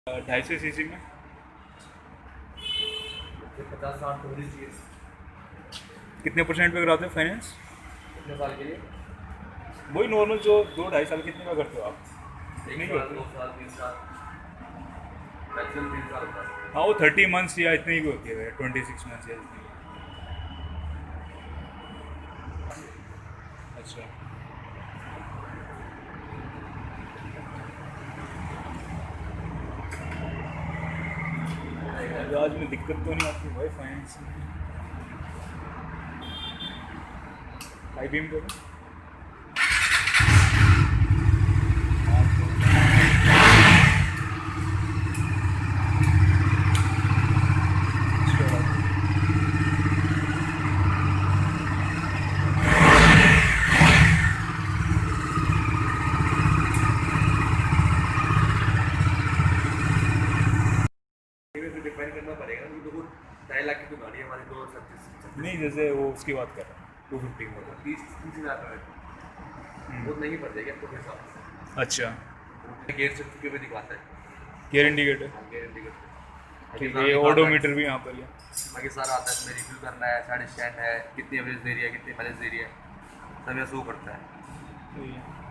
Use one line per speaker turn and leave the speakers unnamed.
250 CC में
50-60 तो होनी चाहिए।
कितने परसेंट पे कराते हो फाइनेंस?
कितने साल के लिए?
वही नॉर्मल जो 2-2.5 साल कितने का करते हो आप?
एक
नहीं
साल,
करते?
2 साल, 3 साल, मैक्सिमम 3 साल होता है।
हाँ वो 30 मंथ्स या इतनी ही होती है, 26 मंथ्स या इतनी। अच्छा आज में दिक्कत तो नहीं आती भाई फाइनेंस में? आई बीम को
डिपेंड करना पड़ेगा ना, देखो 2.5 लाख की तो गाड़ी है हमारी, 236
नहीं, जैसे वो उसकी बात कर रहा हूँ 250
मतलब
मॉडल।
30-30 हज़ार का वो नहीं पड़ जाएगी आपको पैसा।
अच्छा,
गेयर से चुके हुए दिखाता है।
गेयर इंडिकेटर
हाँ, गेयर इंडिकेटर
ठीक है, ये ओडोमीटर भी यहाँ पर है।
बाकी सारा आता है, इसमें रिव्यू करना है, साइड स्टैंड है, कितनी एवरेज दे रही है, कितनी माइलेज दे रही है, सब ये शो करता है।
सही है।